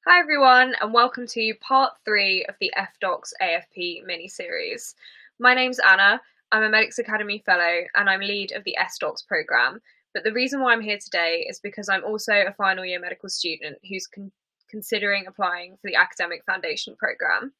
Hi everyone, and welcome to part 3 of the FDocs AFP mini-series. My name's Anna, I'm a Medics.Academy fellow and I'm lead of the SDocs programme, but the reason why I'm here today is because I'm also a final year medical student who's considering applying for the Academic Foundation programme.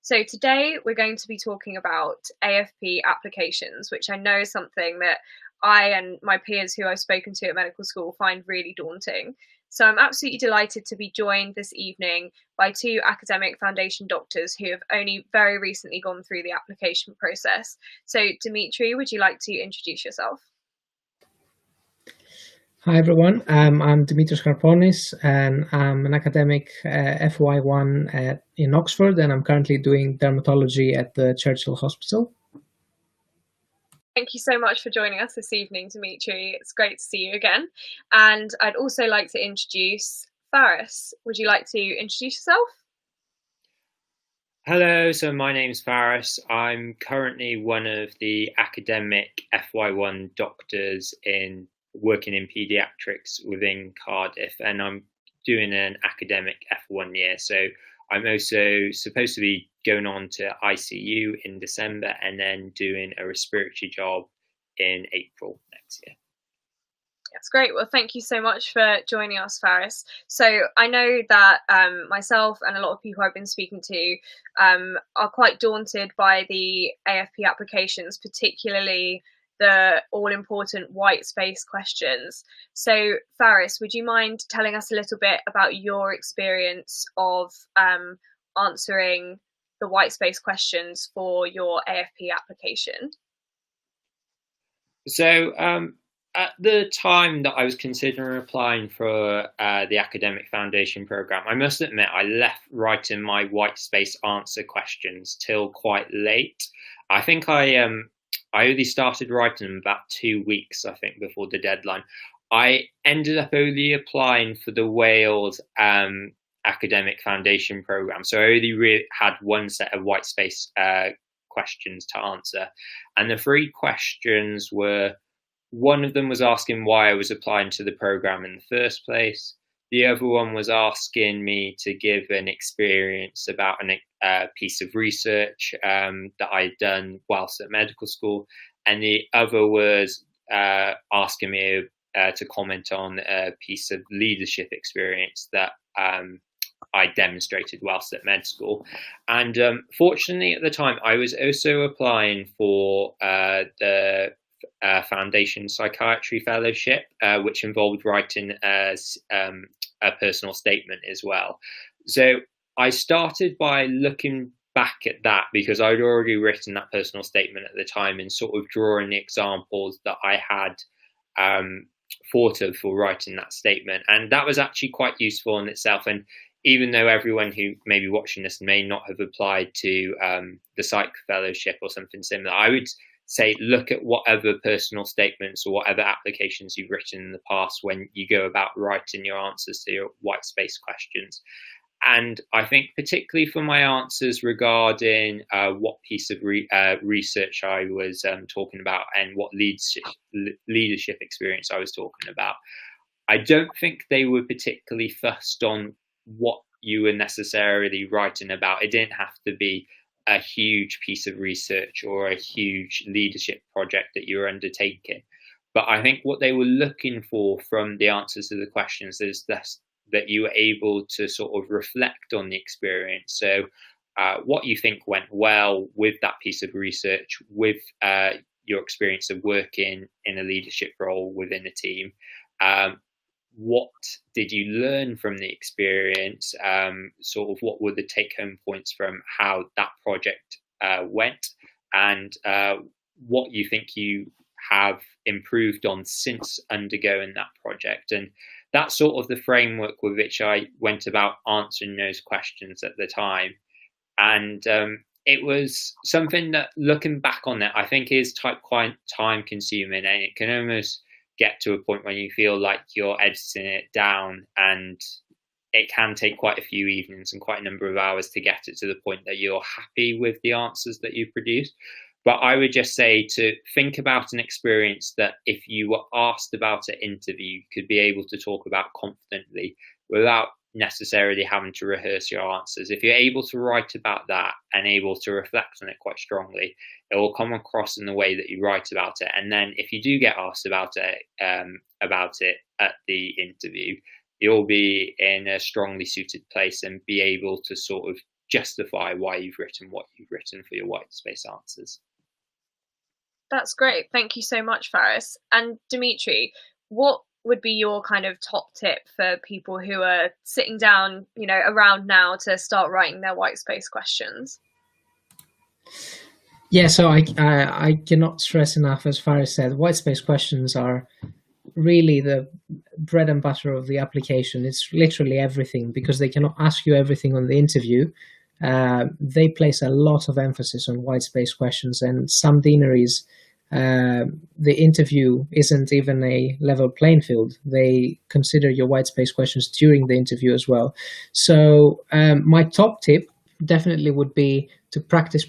So today we're going to be talking about AFP applications, which I know is something that I and my peers who I've spoken to at medical school find really daunting. So I'm absolutely delighted to be joined this evening by two academic foundation doctors who have only very recently gone through the application process. So Dimitri, would you like to introduce yourself? Hi everyone, I'm Dimitris Karponis and I'm an academic FY1 in Oxford, and I'm currently doing dermatology at the Churchill Hospital. Thank you so much for joining us this evening, Dimitri. It's great to see you again. And I'd also like to introduce Faris. Would you like to introduce yourself? Hello, so my name's Faris. I'm currently one of the academic FY1 doctors working in paediatrics within Cardiff, and I'm doing an academic F1 year. So I'm also supposed to be going on to ICU in December and then doing a respiratory job in April next year. That's great. Well, thank you so much for joining us, Faris. So I know that myself and a lot of people I've been speaking to are quite daunted by the AFP applications, particularly the all-important white space questions. So Faris, would you mind telling us a little bit about your experience of answering the white space questions for your AFP application? So at the time that I was considering applying for the Academic Foundation programme, I must admit I left writing my white space answer questions till quite late. I think I only started writing them about 2 weeks, I think, before the deadline. I ended up only applying for the Wales Academic Foundation programme, so I only really had one set of white space questions to answer, and the 3 questions were: one of them was asking why I was applying to the programme in the first place. The other one was asking me to give an experience about a piece of research that I'd done whilst at medical school. And the other was asking me to comment on a piece of leadership experience that I demonstrated whilst at med school. And fortunately at the time, I was also applying for the Foundation Psychiatry Fellowship, which involved writing a personal statement as well. So I started by looking back at that because I'd already written that personal statement at the time and sort of drawing the examples that I had thought of for writing that statement. And that was actually quite useful in itself. And even though everyone who may be watching this may not have applied to the Psych Fellowship or something similar, I would say look at whatever personal statements or whatever applications you've written in the past when you go about writing your answers to your white space questions. And I think particularly for my answers regarding what piece of research I was talking about and what leadership experience I was talking about, I don't think they were particularly fussed on what you were necessarily writing about. It didn't have to be a huge piece of research or a huge leadership project that you're undertaking. But I think what they were looking for from the answers to the questions is that you were able to sort of reflect on the experience. So what you think went well with that piece of research, with your experience of working in a leadership role within a team. What did you learn from the experience? Sort of what were the take-home points from how that project went, and what you think you have improved on since undergoing that project. And that's sort of the framework with which I went about answering those questions at the time. And it was something that, looking back on it, I think is quite time-consuming, and it can almost get to a point when you feel like you're editing it down, and it can take quite a few evenings and quite a number of hours to get it to the point that you're happy with the answers that you've produced. But I would just say to think about an experience that if you were asked about an interview, you could be able to talk about confidently without necessarily having to rehearse your answers. If you're able to write about that and able to reflect on it quite strongly, it will come across in the way that you write about it. And then if you do get asked about it at the interview, you'll be in a strongly suited place and be able to sort of justify why you've written what you've written for your white space answers. That's great. Thank you so much, Faris. And Dimitri, what would be your kind of top tip for people who are sitting down, around now to start writing their white space questions? Yeah, so I cannot stress enough, as Faris said, white space questions are really the bread and butter of the application. It's literally everything, because they cannot ask you everything on the interview. They place a lot of emphasis on white space questions, and some deaneries, the interview isn't even a level playing field. They consider your white space questions during the interview as well. So my top tip definitely would be to practice,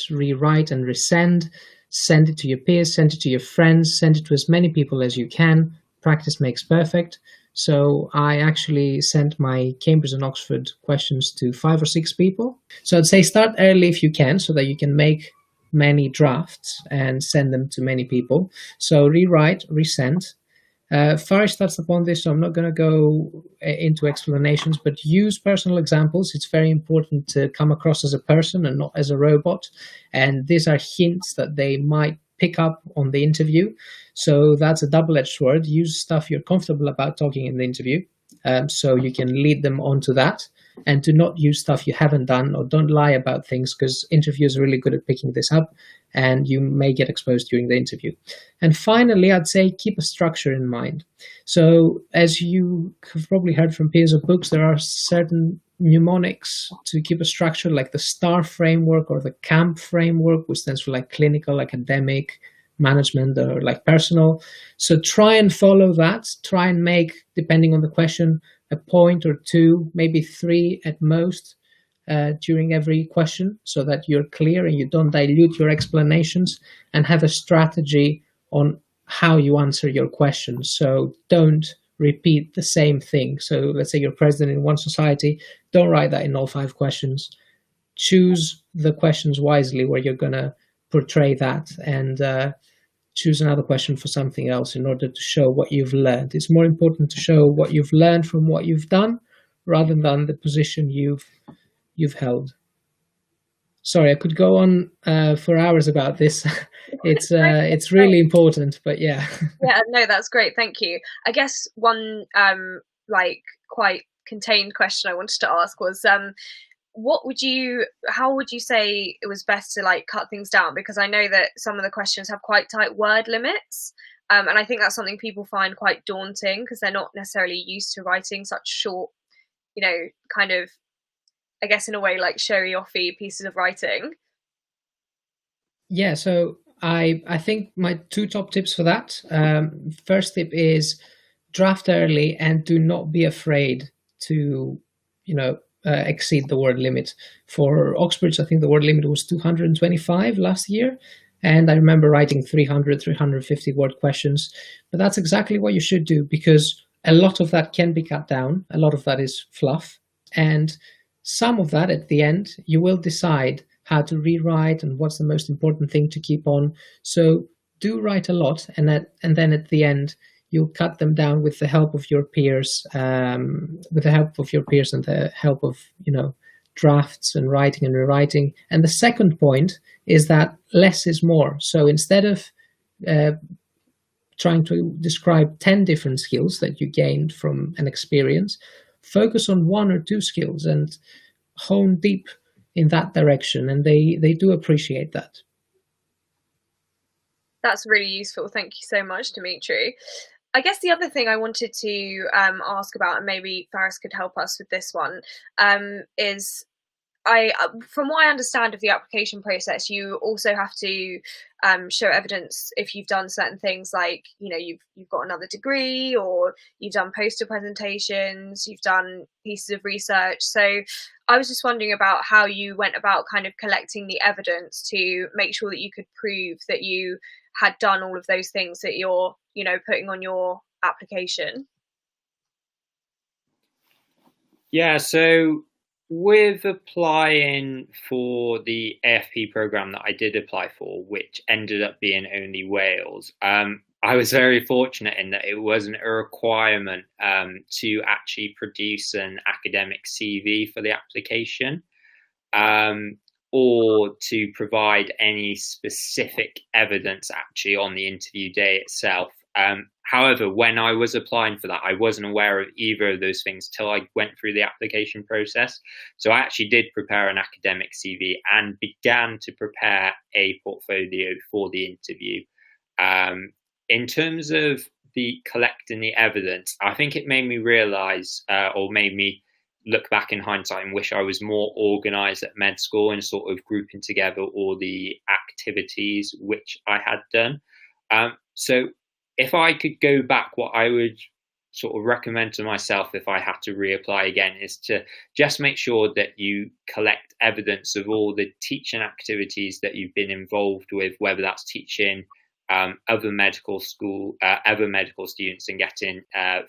rewrite and resend. Send it to your peers, send it to your friends, send it to as many people as you can. Practice makes perfect. So I actually sent my Cambridge and Oxford questions to 5 or 6 people. So I'd say start early if you can, so that you can make many drafts and send them to many people. So rewrite, resend. Faris touched upon this, so I'm not going to go into explanations, but use personal examples. It's very important to come across as a person and not as a robot. And these are hints that they might pick up on the interview. So that's a double-edged sword. Use stuff you're comfortable about talking in the interview, so you can lead them onto that. And do not use stuff you haven't done, or don't lie about things, because interviewers are really good at picking this up and you may get exposed during the interview. And finally, I'd say keep a structure in mind. So as you have probably heard from peers or books, there are certain mnemonics to keep a structure, like the STAR framework or the CAMP framework, which stands for like clinical, academic, management, or like personal. So try and follow that. Try and make, depending on the question, a point or 2, maybe 3 at most during every question, so that you're clear and you don't dilute your explanations, and have a strategy on how you answer your questions. So don't repeat the same thing. So let's say you're president in one society, don't write that in all 5 questions. Choose the questions wisely where you're going to portray that, and choose another question for something else in order to show what you've learned. It's more important to show what you've learned from what you've done, rather than the position you've held. Sorry, I could go on for hours about this. It's really important, but yeah. Yeah, no, that's great. Thank you. I guess one quite contained question I wanted to ask was, how would you say it was best to cut things down? Because I know that some of the questions have quite tight word limits. And I think that's something people find quite daunting, because they're not necessarily used to writing such short, kind of, I guess in a way, like showy-offy pieces of writing. Yeah, so I think my 2 top tips for that. First tip is draft early and do not be afraid to, exceed the word limit. For Oxbridge, I think the word limit was 225 last year. And I remember writing 300, 350 word questions. But that's exactly what you should do, because a lot of that can be cut down. A lot of that is fluff. And some of that at the end, you will decide how to rewrite and what's the most important thing to keep on. So do write a lot, and then at the end, you'll cut them down with the help of your peers, and the help of drafts and writing and rewriting. And the second point is that less is more. So instead of trying to describe 10 different skills that you gained from an experience, focus on 1 or 2 skills and hone deep in that direction, and they do appreciate that. That's really useful. Thank you so much, Dimitri. I guess the other thing I wanted to ask about, and maybe Faris could help us with this one, is from what I understand of the application process, you also have to show evidence if you've done certain things, like you've got another degree, or you've done poster presentations, you've done pieces of research. So I was just wondering about how you went about kind of collecting the evidence to make sure that you could prove that you had done all of those things that you're putting on your application. Yeah, so with applying for the AFP program that I did apply for, which ended up being only Wales, I was very fortunate in that it wasn't a requirement to actually produce an academic CV for the application, um, or to provide any specific evidence actually on the interview day itself. However, when I was applying for that, I wasn't aware of either of those things till I went through the application process. So I actually did prepare an academic CV and began to prepare a portfolio for the interview. In terms of the collecting the evidence, I think it made me realize, or made me look back in hindsight and wish I was more organized at med school and sort of grouping together all the activities which I had done. So if I could go back, what I would sort of recommend to myself if I had to reapply again is to just make sure that you collect evidence of all the teaching activities that you've been involved with, whether that's teaching other medical students and getting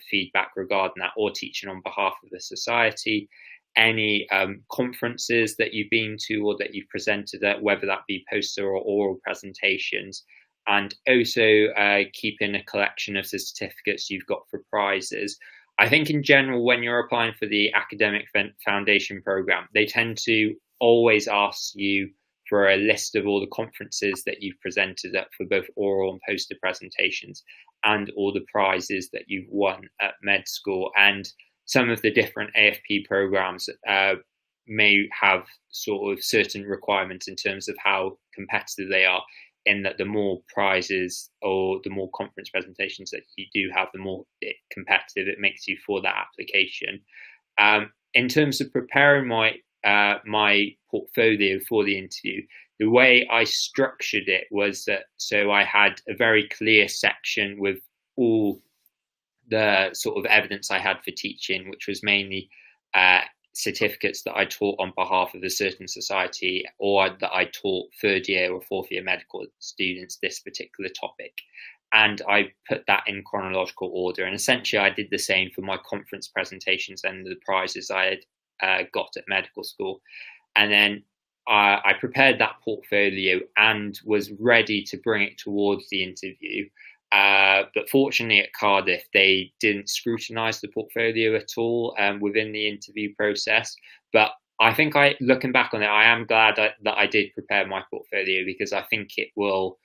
feedback regarding that, or teaching on behalf of the society, any conferences that you've been to or that you've presented at, whether that be poster or oral presentations, and also keeping a collection of the certificates you've got for prizes. I think in general, when you're applying for the academic foundation program, they tend to always ask you for a list of all the conferences that you've presented at for both oral and poster presentations, and all the prizes that you've won at med school. And some of the different AFP programs may have sort of certain requirements in terms of how competitive they are, in that the more prizes or the more conference presentations that you do have, the more competitive it makes you for that application. In terms of preparing my portfolio for the interview, the way I structured it was that, so I had a very clear section with all the sort of evidence I had for teaching, which was mainly certificates that I taught on behalf of a certain society, or that I taught third year or fourth year medical students this particular topic. And I put that in chronological order. And essentially I did the same for my conference presentations and the prizes I had got at medical school. And then I prepared that portfolio and was ready to bring it towards the interview. But fortunately at Cardiff, they didn't scrutinise the portfolio at all within the interview process. But I think, looking back on it, I am glad that I did prepare my portfolio, because I think it will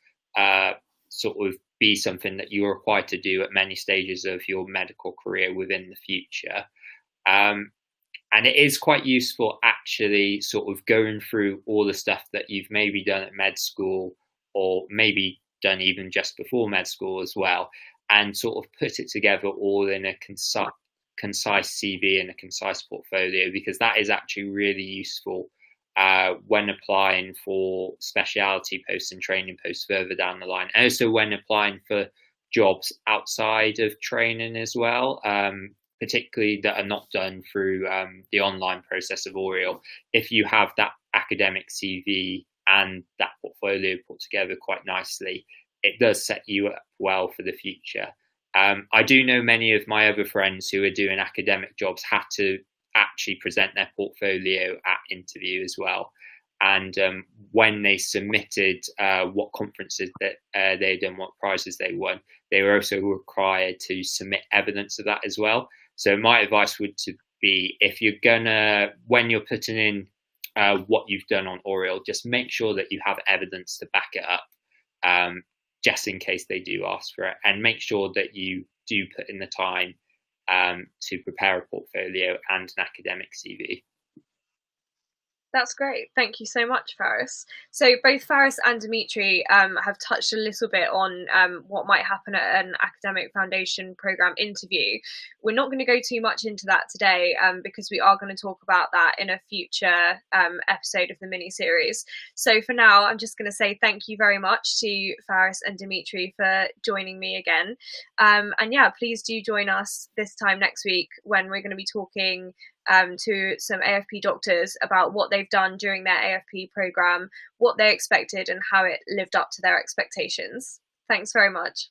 sort of be something that you're required to do at many stages of your medical career within the future. And it is quite useful actually sort of going through all the stuff that you've maybe done at med school, or maybe done even just before med school as well, and sort of put it together all in a concise CV and a concise portfolio, because that is actually really useful when applying for specialty posts and training posts further down the line, and also when applying for jobs outside of training as well, particularly that are not done through the online process of Oriel. If you have that academic CV and that portfolio put together quite nicely, it does set you up well for the future. I do know many of my other friends who are doing academic jobs had to actually present their portfolio at interview as well. And when they submitted what conferences that they'd done, what prizes they won, they were also required to submit evidence of that as well. So my advice would be, if you're when you're putting in what you've done on Oriel, just make sure that you have evidence to back it up, just in case they do ask for it, and make sure that you do put in the time to prepare a portfolio and an academic CV. That's great. Thank you so much, Faris. So both Faris and Dimitri have touched a little bit on what might happen at an academic foundation program interview. We're not going to go too much into that today because we are going to talk about that in a future episode of the mini-series. So for now, I'm just going to say thank you very much to Faris and Dimitri for joining me again. And yeah, please do join us this time next week, when we're going to be talking to some AFP doctors about what they've done during their AFP programme, what they expected, and how it lived up to their expectations. Thanks very much.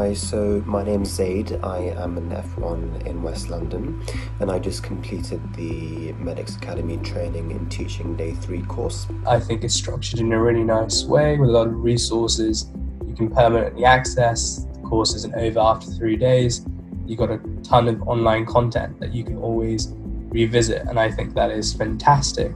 Hi, so my name's Zaid. I am an F1 in West London, and I just completed the Medics.Academy training in teaching day 3 course. I think it's structured in a really nice way with a lot of resources you can permanently access. The course isn't over after 3 days. You've got a ton of online content that you can always revisit, and I think that is fantastic.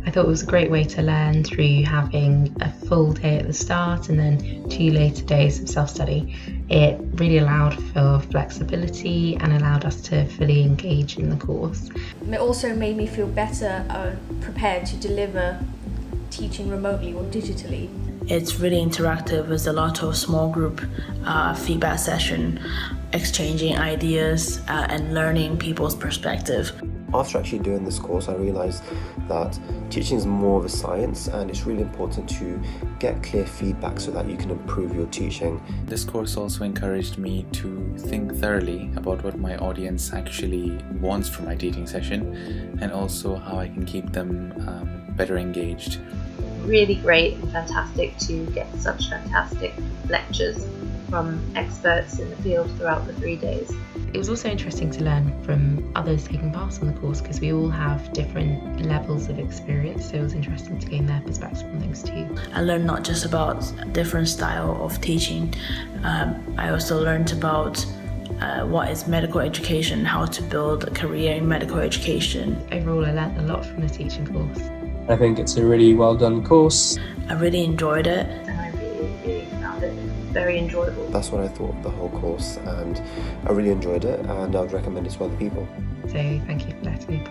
I thought it was a great way to learn through having a full day at the start and then 2 later days of self-study. It really allowed for flexibility and allowed us to fully engage in the course. It also made me feel better prepared to deliver teaching remotely or digitally. It's really interactive. There's a lot of small group feedback session, exchanging ideas and learning people's perspective. After actually doing this course, I realised that teaching is more of a science, and it's really important to get clear feedback so that you can improve your teaching. This course also encouraged me to think thoroughly about what my audience actually wants from my teaching session, and also how I can keep them better engaged. Really great and fantastic to get such fantastic lectures from experts in the field throughout the 3 days. It was also interesting to learn from others taking part on the course because we all have different levels of experience, so it was interesting to gain their perspective on things too. I learned not just about a different style of teaching, I also learned about what is medical education, how to build a career in medical education. Overall, I learned a lot from the teaching course. I think it's a really well done course. I really enjoyed it. And I really found it very enjoyable. That's what I thought of the whole course, and I really enjoyed it, and I would recommend it to other people. So thank you for letting me